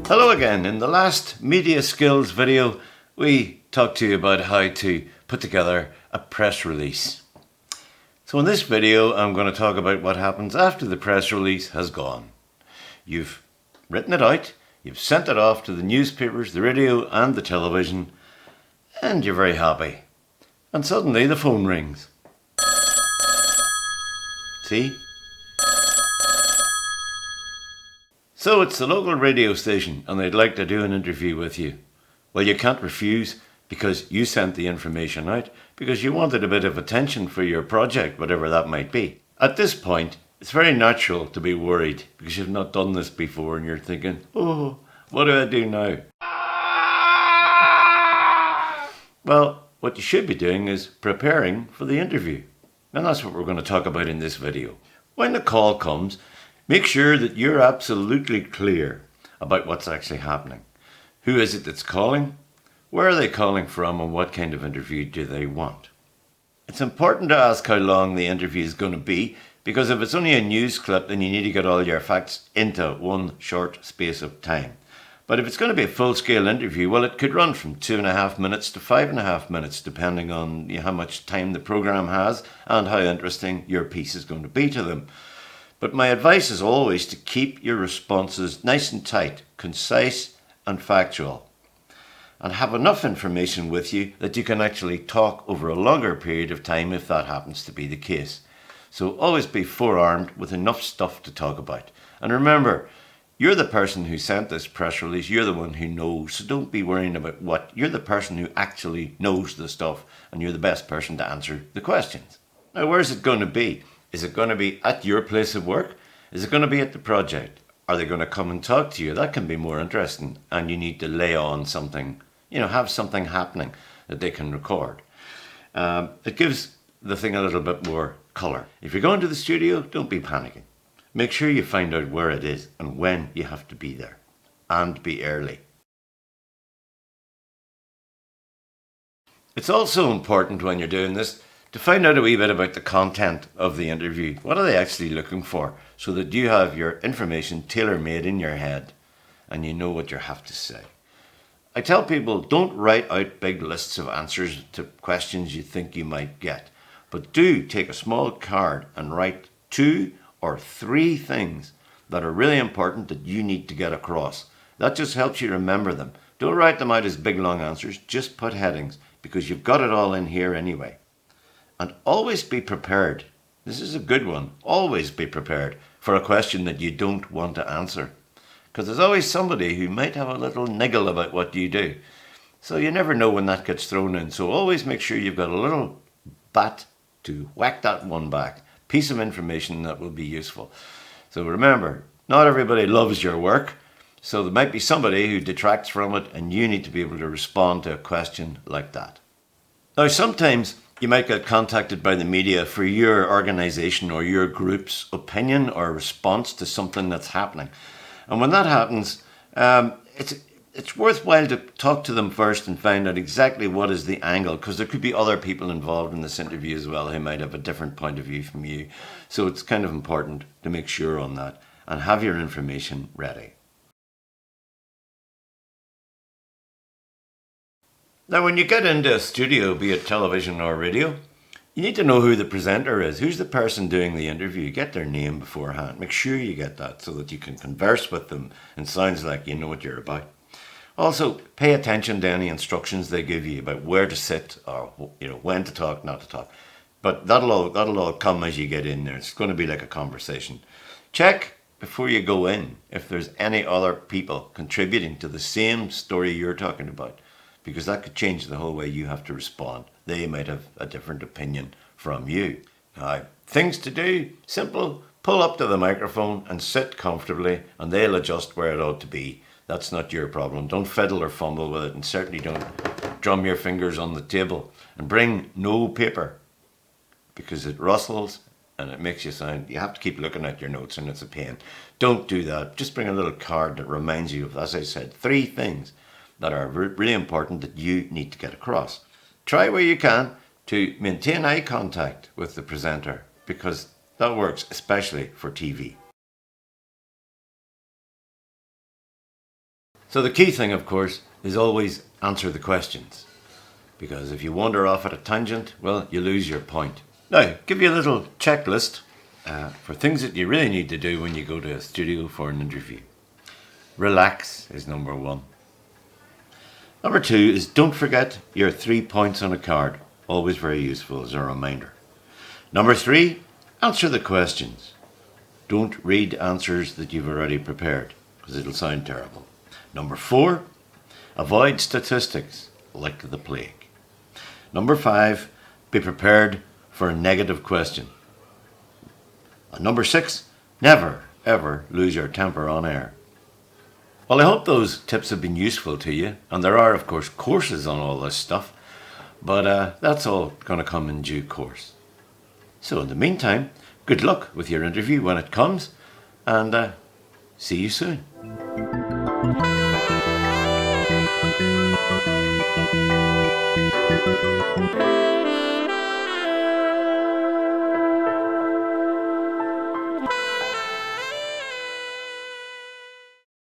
Hello again. In the last media skills video, we talked to you about how to put together a press release. So in this video, I'm going to talk about what happens after the press release has gone. You've written it out, you've sent it off to the newspapers, the radio and the television, and you're very happy. And suddenly the phone rings. See? So it's the local radio station and they'd like to do an interview with you. Well, you can't refuse because you sent the information out because you wanted a bit of attention for your project, whatever that might be. At this point, it's very natural to be worried because you've not done this before and you're thinking, oh, what do I do now? Well, what you should be doing is preparing for the interview. And that's what we're going to talk about in this video. When the call comes, make sure that you're absolutely clear about what's actually happening. Who is it that's calling? Where are they calling from and what kind of interview do they want? It's important to ask how long the interview is going to be because if it's only a news clip then you need to get all your facts into one short space of time. But if it's going to be a full-scale interview, well, it could run from 2.5 minutes to 5.5 minutes depending on how much time the programme has and how interesting your piece is going to be to them. But my advice is always to keep your responses nice and tight, concise and factual, and have enough information with you that you can actually talk over a longer period of time if that happens to be the case. So always be forearmed with enough stuff to talk about. And remember, you're the person who sent this press release, you're the one who knows, so don't be worrying about what. You're the person who actually knows the stuff and you're the best person to answer the questions. Now, where's it going to be? Is it going to be at your place of work? Is it going to be at the project? Are they going to come and talk to you? That can be more interesting and you need to lay on something, have something happening that they can record. It gives the thing a little bit more colour. If you're going to the studio, don't be panicking. Make sure you find out where it is and when you have to be there and be early. It's also important when you're doing this to find out a wee bit about the content of the interview. What are they actually looking for so that you have your information tailor-made in your head and you know what you have to say. I tell people don't write out big lists of answers to questions you think you might get, but do take a small card and write 2 or 3 things that are really important that you need to get across. That just helps you remember them. Don't write them out as big long answers, just put headings because you've got it all in here anyway. And always be prepared. This is a good one. Always be prepared for a question that you don't want to answer. Because there's always somebody who might have a little niggle about what you do. So you never know when that gets thrown in. So always make sure you've got a little bat to whack that one back. Piece of information that will be useful. So remember, not everybody loves your work. So there might be somebody who detracts from it and you need to be able to respond to a question like that. Now sometimes you might get contacted by the media for your organisation or your group's opinion or response to something that's happening. And when that happens, it's worthwhile to talk to them first and find out exactly what is the angle, because there could be other people involved in this interview as well who might have a different point of view from you. So it's kind of important to make sure on that and have your information ready. Now, when you get into a studio, be it television or radio, you need to know who the presenter is. Who's the person doing the interview? Get their name beforehand. Make sure you get that so that you can converse with them and sounds like you know what you're about. Also, pay attention to any instructions they give you about where to sit or when to talk, not to talk. But that'll all come as you get in there. It's going to be like a conversation. Check before you go in if there's any other people contributing to the same story you're talking about, because that could change the whole way you have to respond. They might have a different opinion from you. Now, things to do, simple. Pull up to the microphone and sit comfortably and they'll adjust where it ought to be. That's not your problem. Don't fiddle or fumble with it, and certainly don't drum your fingers on the table. And bring no paper because it rustles and it makes you sound, you have to keep looking at your notes and it's a pain. Don't do that. Just bring a little card that reminds you of, as I said, 3 things that are really important that you need to get across. Try where you can to maintain eye contact with the presenter because that works especially for TV. So the key thing, of course, is always answer the questions. Because if you wander off at a tangent, well, you lose your point. Now, give you a little checklist for things that you really need to do when you go to a studio for an interview. Relax is number 1. Number 2 is don't forget your 3 points on a card. Always very useful as a reminder. Number 3, answer the questions. Don't read answers that you've already prepared, because it'll sound terrible. Number 4, avoid statistics like the plague. Number 5, be prepared for a negative question. And number 6, never, ever lose your temper on air. Well, I hope those tips have been useful to you, and there are, of course, courses on all this stuff, but that's all going to come in due course. So in the meantime, good luck with your interview when it comes, and see you soon.